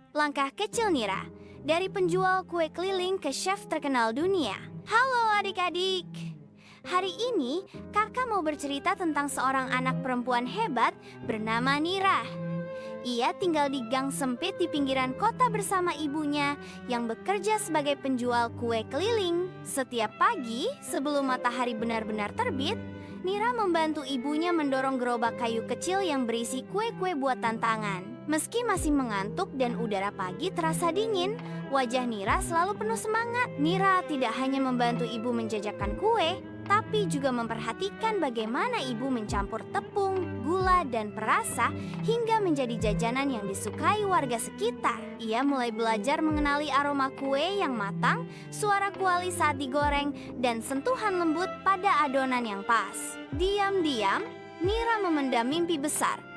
Langkah Kecil Nira, dari penjual kue keliling ke chef terkenal dunia. Halo adik-adik. Hari ini kakak mau bercerita tentang seorang anak perempuan hebat bernama Nira. Ia tinggal di gang sempit di pinggiran kota bersama ibunya yang bekerja sebagai penjual kue keliling. Setiap pagi sebelum matahari benar-benar terbit, Nira membantu ibunya mendorong gerobak kayu kecil yang berisi kue-kue buatan tangan. Meski masih mengantuk dan udara pagi terasa dingin, wajah Nira selalu penuh semangat. Nira tidak hanya membantu ibu menjajakan kue, tapi juga memperhatikan bagaimana ibu mencampur tepung, gula, dan perasa hingga menjadi jajanan yang disukai warga sekitar. Ia mulai belajar mengenali aroma kue yang matang, suara kuali saat digoreng, dan sentuhan lembut pada adonan yang pas. Diam-diam, Nira memendam mimpi besar.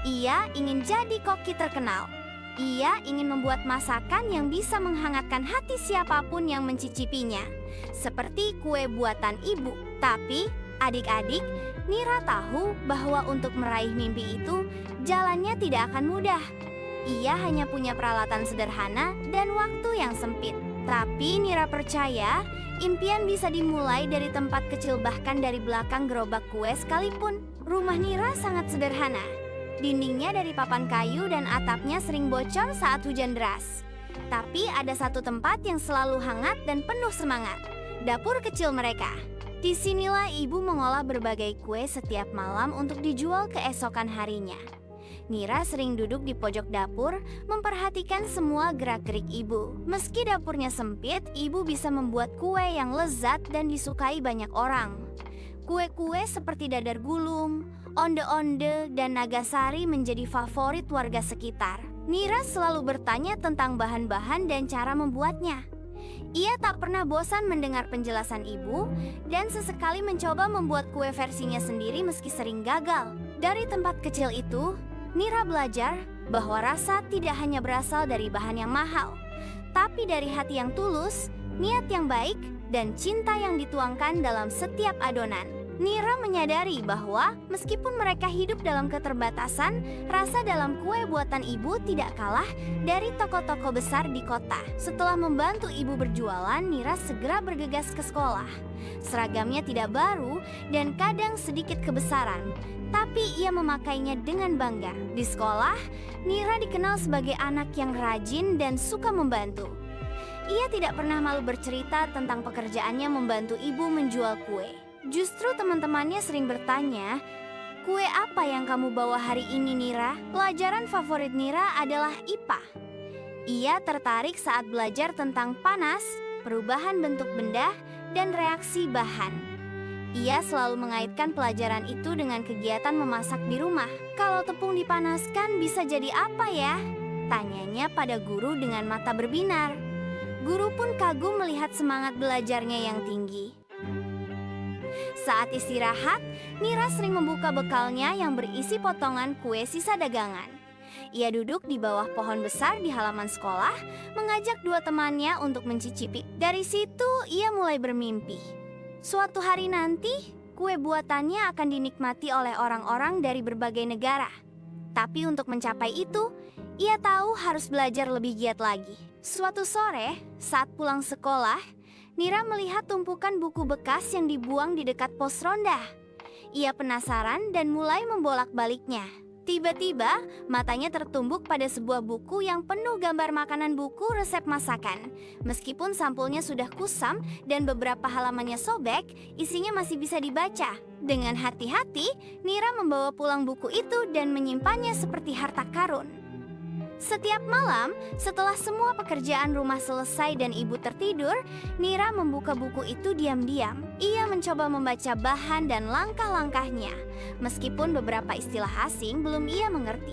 Ia ingin jadi koki terkenal. Ia ingin membuat masakan yang bisa menghangatkan hati siapapun yang mencicipinya, seperti kue buatan ibu. Tapi, adik-adik, Nira tahu bahwa untuk meraih mimpi itu, jalannya tidak akan mudah. Ia hanya punya peralatan sederhana dan waktu yang sempit. Tapi Nira percaya, impian bisa dimulai dari tempat kecil, bahkan dari belakang gerobak kue sekalipun. Rumah Nira sangat sederhana. Dindingnya dari papan kayu dan atapnya sering bocor saat hujan deras. Tapi ada satu tempat yang selalu hangat dan penuh semangat, dapur kecil mereka. Disinilah ibu mengolah berbagai kue setiap malam untuk dijual keesokan harinya. Nira sering duduk di pojok dapur, memperhatikan semua gerak-gerik ibu. Meski dapurnya sempit, ibu bisa membuat kue yang lezat dan disukai banyak orang. Kue-kue seperti dadar gulung, onde-onde, dan nagasari menjadi favorit warga sekitar. Nira selalu bertanya tentang bahan-bahan dan cara membuatnya. Ia tak pernah bosan mendengar penjelasan ibu dan sesekali mencoba membuat kue versinya sendiri meski sering gagal. Dari tempat kecil itu, Nira belajar bahwa rasa tidak hanya berasal dari bahan yang mahal, tapi dari hati yang tulus, niat yang baik, dan cinta yang dituangkan dalam setiap adonan. Nira menyadari bahwa meskipun mereka hidup dalam keterbatasan, rasa dalam kue buatan ibu tidak kalah dari toko-toko besar di kota. Setelah membantu ibu berjualan, Nira segera bergegas ke sekolah. Seragamnya tidak baru dan kadang sedikit kebesaran, tapi ia memakainya dengan bangga. Di sekolah, Nira dikenal sebagai anak yang rajin dan suka membantu. Ia tidak pernah malu bercerita tentang pekerjaannya membantu ibu menjual kue. Justru teman-temannya sering bertanya, "Kue apa yang kamu bawa hari ini, Nira?" Pelajaran favorit Nira adalah IPA. Ia tertarik saat belajar tentang panas, perubahan bentuk benda, dan reaksi bahan. Ia selalu mengaitkan pelajaran itu dengan kegiatan memasak di rumah. "Kalau tepung dipanaskan bisa jadi apa ya?" tanyanya pada guru dengan mata berbinar. Guru pun kagum melihat semangat belajarnya yang tinggi. Saat istirahat, Nira sering membuka bekalnya yang berisi potongan kue sisa dagangan. Ia duduk di bawah pohon besar di halaman sekolah, mengajak dua temannya untuk mencicipi. Dari situ, ia mulai bermimpi. Suatu hari nanti, kue buatannya akan dinikmati oleh orang-orang dari berbagai negara. Tapi untuk mencapai itu, ia tahu harus belajar lebih giat lagi. Suatu sore, saat pulang sekolah, Nira melihat tumpukan buku bekas yang dibuang di dekat pos ronda. Ia penasaran dan mulai membolak-baliknya. Tiba-tiba, matanya tertumbuk pada sebuah buku yang penuh gambar makanan, buku resep masakan. Meskipun sampulnya sudah kusam dan beberapa halamannya sobek, isinya masih bisa dibaca. Dengan hati-hati, Nira membawa pulang buku itu dan menyimpannya seperti harta karun. Setiap malam, setelah semua pekerjaan rumah selesai dan ibu tertidur, Nira membuka buku itu diam-diam. Ia mencoba membaca bahan dan langkah-langkahnya, meskipun beberapa istilah asing belum ia mengerti.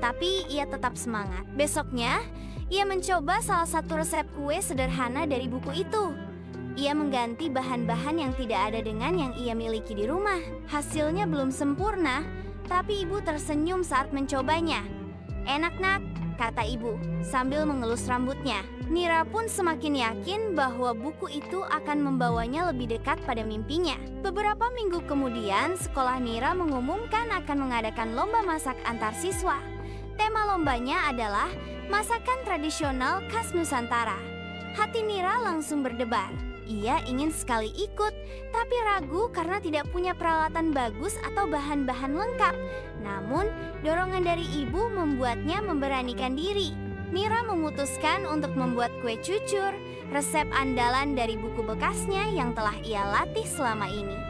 Tapi ia tetap semangat. Besoknya, ia mencoba salah satu resep kue sederhana dari buku itu. Ia mengganti bahan-bahan yang tidak ada dengan yang ia miliki di rumah. Hasilnya belum sempurna, tapi ibu tersenyum saat mencobanya. "Enak, Nak," kata ibu, sambil mengelus rambutnya. Nira pun semakin yakin bahwa buku itu akan membawanya lebih dekat pada mimpinya. Beberapa minggu kemudian, sekolah Nira mengumumkan akan mengadakan lomba masak antar siswa. Tema lombanya adalah masakan tradisional khas Nusantara. Hati Nira langsung berdebar. Ia ingin sekali ikut, tapi ragu karena tidak punya peralatan bagus atau bahan-bahan lengkap. Namun, dorongan dari ibu membuatnya memberanikan diri. Nira memutuskan untuk membuat kue cucur, resep andalan dari buku bekasnya yang telah ia latih selama ini.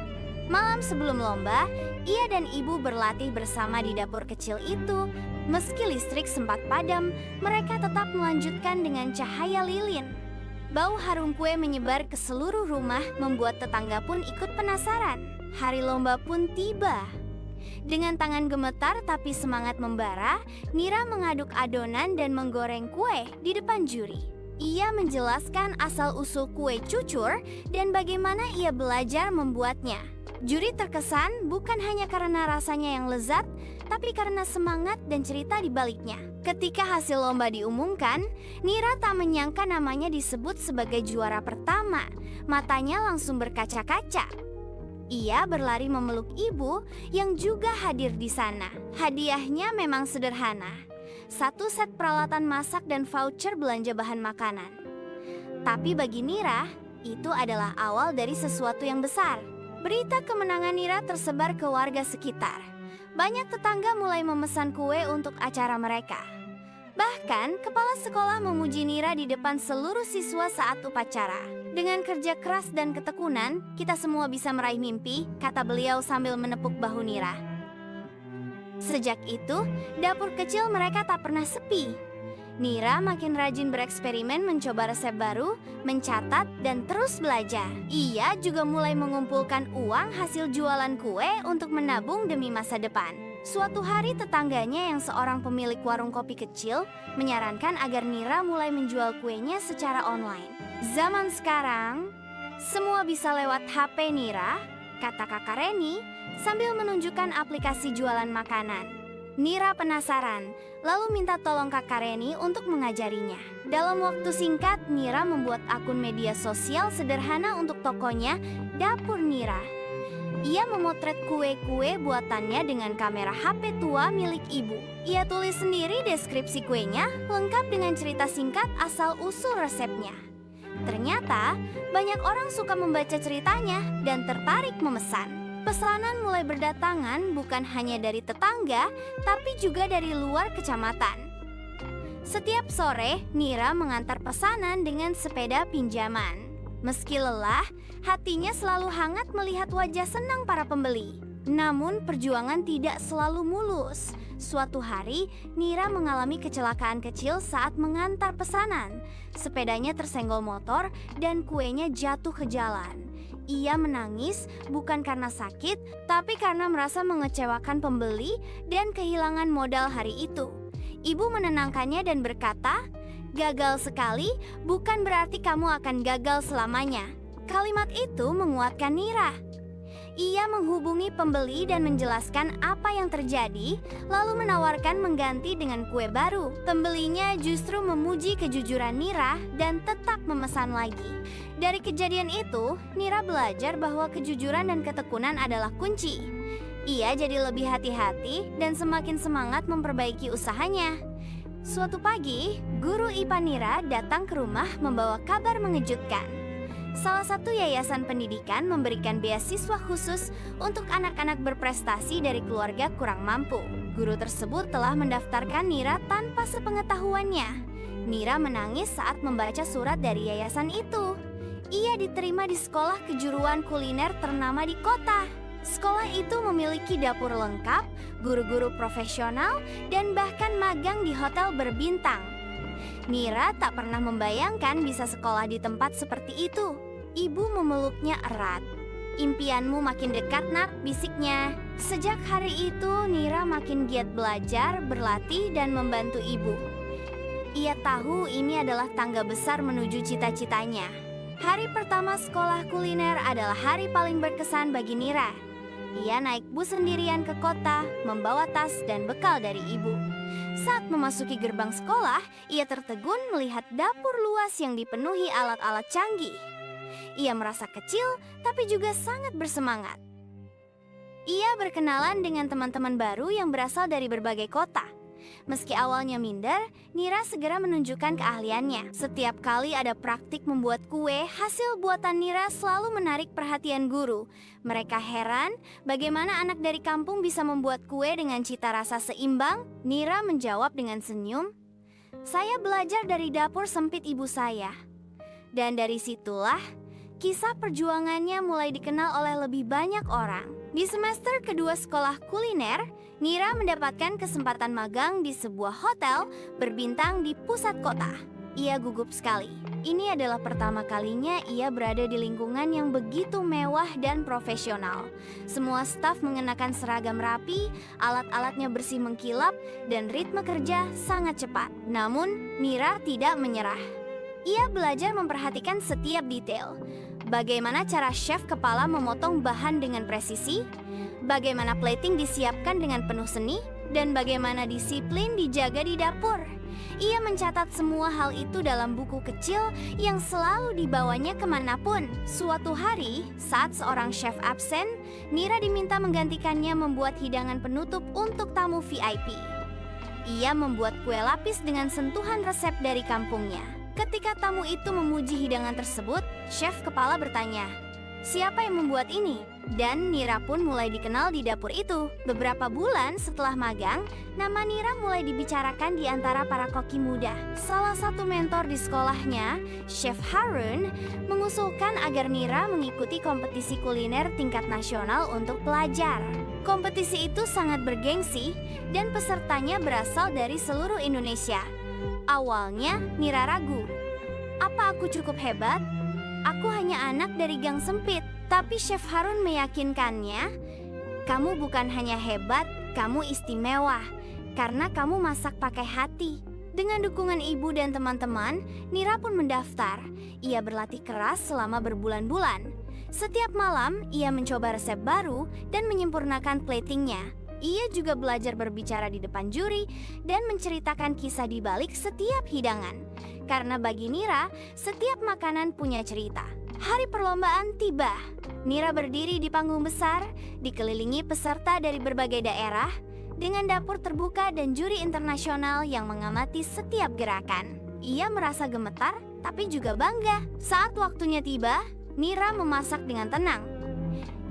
Malam sebelum lomba, ia dan ibu berlatih bersama di dapur kecil itu. Meski listrik sempat padam, mereka tetap melanjutkan dengan cahaya lilin. Bau harum kue menyebar ke seluruh rumah, membuat tetangga pun ikut penasaran. Hari lomba pun tiba. Dengan tangan gemetar tapi semangat membara, Nira mengaduk adonan dan menggoreng kue di depan juri. Ia menjelaskan asal-usul kue cucur dan bagaimana ia belajar membuatnya. Juri terkesan bukan hanya karena rasanya yang lezat, tapi karena semangat dan cerita di baliknya. Ketika hasil lomba diumumkan, Nira tak menyangka namanya disebut sebagai juara pertama. Matanya langsung berkaca-kaca. Ia berlari memeluk ibu yang juga hadir di sana. Hadiahnya memang sederhana. 1 set peralatan masak dan voucher belanja bahan makanan. Tapi bagi Nira, itu adalah awal dari sesuatu yang besar. Berita kemenangan Nira tersebar ke warga sekitar. Banyak tetangga mulai memesan kue untuk acara mereka. Bahkan, kepala sekolah memuji Nira di depan seluruh siswa saat upacara. Dengan kerja keras dan ketekunan, kita semua bisa meraih mimpi, kata beliau sambil menepuk bahu Nira. Sejak itu, dapur kecil mereka tak pernah sepi. Nira makin rajin bereksperimen mencoba resep baru, mencatat, dan terus belajar. Ia juga mulai mengumpulkan uang hasil jualan kue untuk menabung demi masa depan. Suatu hari tetangganya yang seorang pemilik warung kopi kecil menyarankan agar Nira mulai menjual kuenya secara online. Zaman sekarang, semua bisa lewat HP Nira, kata Kakak Reni sambil menunjukkan aplikasi jualan makanan. Nira penasaran, lalu minta tolong Kakak Reni untuk mengajarinya. Dalam waktu singkat, Nira membuat akun media sosial sederhana untuk tokonya, Dapur Nira. Ia memotret kue-kue buatannya dengan kamera HP tua milik ibu. Ia tulis sendiri deskripsi kuenya, lengkap dengan cerita singkat asal-usul resepnya. Ternyata, banyak orang suka membaca ceritanya dan tertarik memesan. Pesanan mulai berdatangan bukan hanya dari tetangga, tapi juga dari luar kecamatan. Setiap sore, Nira mengantar pesanan dengan sepeda pinjaman. Meski lelah, hatinya selalu hangat melihat wajah senang para pembeli. Namun, perjuangan tidak selalu mulus. Suatu hari, Nira mengalami kecelakaan kecil saat mengantar pesanan. Sepedanya tersenggol motor dan kuenya jatuh ke jalan. Ia menangis bukan karena sakit, tapi karena merasa mengecewakan pembeli dan kehilangan modal hari itu. Ibu menenangkannya dan berkata, "Gagal sekali bukan berarti kamu akan gagal selamanya." Kalimat itu menguatkan Nira. Ia menghubungi pembeli dan menjelaskan apa yang terjadi, lalu menawarkan mengganti dengan kue baru. Pembelinya justru memuji kejujuran Nira dan tetap memesan lagi. Dari kejadian itu, Nira belajar bahwa kejujuran dan ketekunan adalah kunci. Ia jadi lebih hati-hati dan semakin semangat memperbaiki usahanya. Suatu pagi, guru IPA Nira datang ke rumah membawa kabar mengejutkan. Salah satu yayasan pendidikan memberikan beasiswa khusus untuk anak-anak berprestasi dari keluarga kurang mampu. Guru tersebut telah mendaftarkan Nira tanpa sepengetahuannya. Nira menangis saat membaca surat dari yayasan itu. Ia diterima di sekolah kejuruan kuliner ternama di kota. Sekolah itu memiliki dapur lengkap, guru-guru profesional, dan bahkan magang di hotel berbintang. Nira tak pernah membayangkan bisa sekolah di tempat seperti itu. Ibu memeluknya erat. "Impianmu makin dekat, Nak," bisiknya. Sejak hari itu, Nira makin giat belajar, berlatih, dan membantu ibu. Ia tahu ini adalah tangga besar menuju cita-citanya. Hari pertama sekolah kuliner adalah hari paling berkesan bagi Nira. Ia naik bus sendirian ke kota, membawa tas dan bekal dari ibu. Saat memasuki gerbang sekolah, ia tertegun melihat dapur luas yang dipenuhi alat-alat canggih. Ia merasa kecil, tapi juga sangat bersemangat. Ia berkenalan dengan teman-teman baru yang berasal dari berbagai kota. Meski awalnya minder, Nira segera menunjukkan keahliannya. Setiap kali ada praktik membuat kue, hasil buatan Nira selalu menarik perhatian guru. Mereka heran bagaimana anak dari kampung bisa membuat kue dengan cita rasa seimbang. Nira menjawab dengan senyum, "Saya belajar dari dapur sempit ibu saya." Dan dari situlah kisah perjuangannya mulai dikenal oleh lebih banyak orang. Di semester kedua sekolah kuliner, Nira mendapatkan kesempatan magang di sebuah hotel berbintang di pusat kota. Ia gugup sekali. Ini adalah pertama kalinya ia berada di lingkungan yang begitu mewah dan profesional. Semua staf mengenakan seragam rapi, alat-alatnya bersih mengkilap, dan ritme kerja sangat cepat. Namun, Nira tidak menyerah. Ia belajar memperhatikan setiap detail. Bagaimana cara chef kepala memotong bahan dengan presisi, bagaimana plating disiapkan dengan penuh seni, dan bagaimana disiplin dijaga di dapur. Ia mencatat semua hal itu dalam buku kecil yang selalu dibawanya kemanapun. Suatu hari, saat seorang chef absen, Nira diminta menggantikannya membuat hidangan penutup untuk tamu VIP. Ia membuat kue lapis dengan sentuhan resep dari kampungnya. Ketika tamu itu memuji hidangan tersebut, chef kepala bertanya, "Siapa yang membuat ini?" Dan Nira pun mulai dikenal di dapur itu. Beberapa bulan setelah magang, nama Nira mulai dibicarakan di antara para koki muda. Salah satu mentor di sekolahnya, Chef Harun, mengusulkan agar Nira mengikuti kompetisi kuliner tingkat nasional untuk pelajar. Kompetisi itu sangat bergengsi dan pesertanya berasal dari seluruh Indonesia. Awalnya, Nira ragu. Apa aku cukup hebat? Aku hanya anak dari gang sempit. Tapi Chef Harun meyakinkannya, "Kamu bukan hanya hebat, kamu istimewa. Karena kamu masak pakai hati." Dengan dukungan ibu dan teman-teman, Nira pun mendaftar. Ia berlatih keras selama berbulan-bulan. Setiap malam, ia mencoba resep baru dan menyempurnakan platingnya. Ia juga belajar berbicara di depan juri dan menceritakan kisah di balik setiap hidangan. Karena bagi Nira, setiap makanan punya cerita. Hari perlombaan tiba. Nira berdiri di panggung besar, dikelilingi peserta dari berbagai daerah, dengan dapur terbuka dan juri internasional yang mengamati setiap gerakan. Ia merasa gemetar, tapi juga bangga. Saat waktunya tiba, Nira memasak dengan tenang.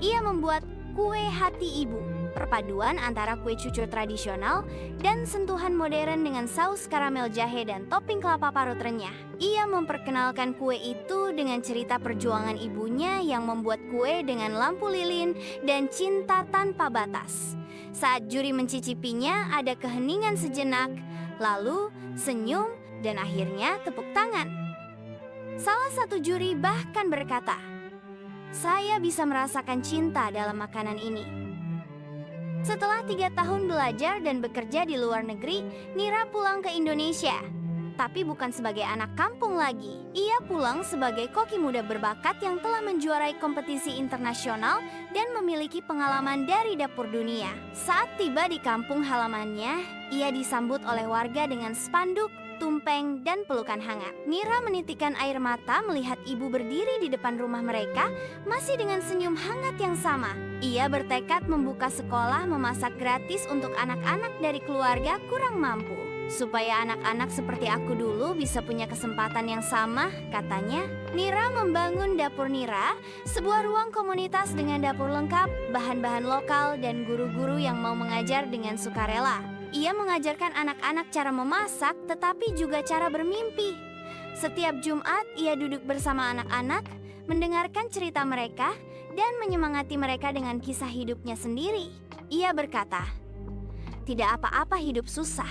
Ia membuat kue hati ibu, perpaduan antara kue cucur tradisional dan sentuhan modern dengan saus karamel jahe dan topping kelapa parut renyah. Ia memperkenalkan kue itu dengan cerita perjuangan ibunya yang membuat kue dengan lampu lilin dan cinta tanpa batas. Saat juri mencicipinya, ada keheningan sejenak, lalu senyum, dan akhirnya tepuk tangan. Salah satu juri bahkan berkata, "Saya bisa merasakan cinta dalam makanan ini." Setelah 3 tahun belajar dan bekerja di luar negeri, Nira pulang ke Indonesia. Tapi bukan sebagai anak kampung lagi. Ia pulang sebagai koki muda berbakat yang telah menjuarai kompetisi internasional dan memiliki pengalaman dari dapur dunia. Saat tiba di kampung halamannya, ia disambut oleh warga dengan spanduk, tumpeng, dan pelukan hangat. Nira menitikkan air mata melihat ibu berdiri di depan rumah mereka, masih dengan senyum hangat yang sama. Ia bertekad membuka sekolah memasak gratis untuk anak-anak dari keluarga kurang mampu. Supaya anak-anak seperti aku dulu bisa punya kesempatan yang sama, katanya. Nira membangun Dapur Nira, sebuah ruang komunitas dengan dapur lengkap, bahan-bahan lokal, dan guru-guru yang mau mengajar dengan sukarela. Ia mengajarkan anak-anak cara memasak, tetapi juga cara bermimpi. Setiap Jumat, ia duduk bersama anak-anak, mendengarkan cerita mereka, dan menyemangati mereka dengan kisah hidupnya sendiri. Ia berkata, "Tidak apa-apa hidup susah,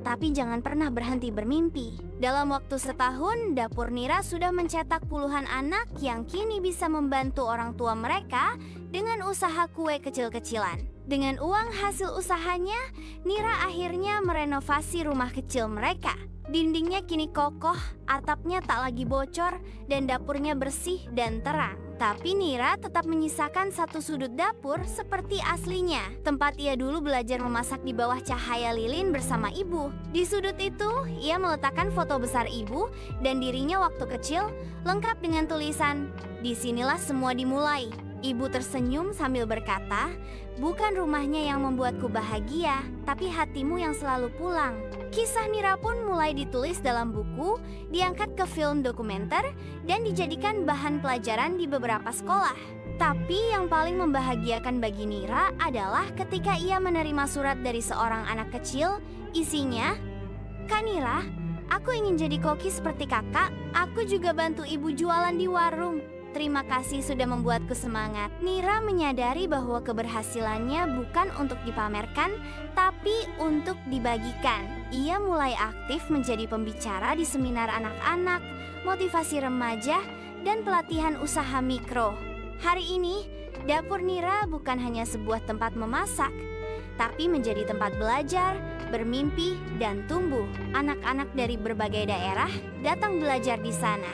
tapi jangan pernah berhenti bermimpi." Dalam waktu setahun, Dapur Nira sudah mencetak puluhan anak yang kini bisa membantu orang tua mereka dengan usaha kue kecil-kecilan. Dengan uang hasil usahanya, Nira akhirnya merenovasi rumah kecil mereka. Dindingnya kini kokoh, atapnya tak lagi bocor, dan dapurnya bersih dan terang. Tapi Nira tetap menyisakan satu sudut dapur seperti aslinya, tempat ia dulu belajar memasak di bawah cahaya lilin bersama ibu. Di sudut itu, ia meletakkan foto besar ibu dan dirinya waktu kecil, lengkap dengan tulisan, "Disinilah semua dimulai." Ibu tersenyum sambil berkata, "Bukan rumahnya yang membuatku bahagia, tapi hatimu yang selalu pulang." Kisah Nira pun mulai ditulis dalam buku, diangkat ke film dokumenter, dan dijadikan bahan pelajaran di beberapa sekolah. Tapi yang paling membahagiakan bagi Nira adalah ketika ia menerima surat dari seorang anak kecil, isinya, "Kak Nira, aku ingin jadi koki seperti kakak. Aku juga bantu ibu jualan di warung. Terima kasih sudah membuatku semangat." Nira menyadari bahwa keberhasilannya bukan untuk dipamerkan, tapi untuk dibagikan. Ia mulai aktif menjadi pembicara di seminar anak-anak, motivasi remaja, dan pelatihan usaha mikro. Hari ini, dapur Nira bukan hanya sebuah tempat memasak, tapi menjadi tempat belajar, bermimpi, dan tumbuh. Anak-anak dari berbagai daerah datang belajar di sana.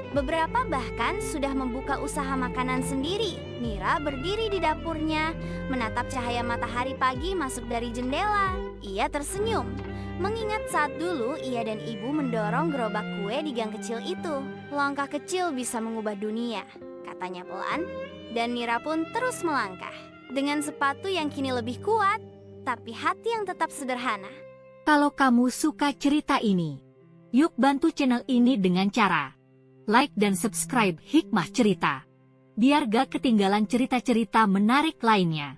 Beberapa bahkan sudah membuka usaha makanan sendiri. Nira berdiri di dapurnya, menatap cahaya matahari pagi masuk dari jendela. Ia tersenyum, mengingat saat dulu ia dan ibu mendorong gerobak kue di gang kecil itu. "Langkah kecil bisa mengubah dunia," katanya pelan, dan Nira pun terus melangkah. Dengan sepatu yang kini lebih kuat, tapi hati yang tetap sederhana. Kalau kamu suka cerita ini, yuk bantu channel ini dengan cara like dan subscribe Hikmah Cerita, biar gak ketinggalan cerita-cerita menarik lainnya.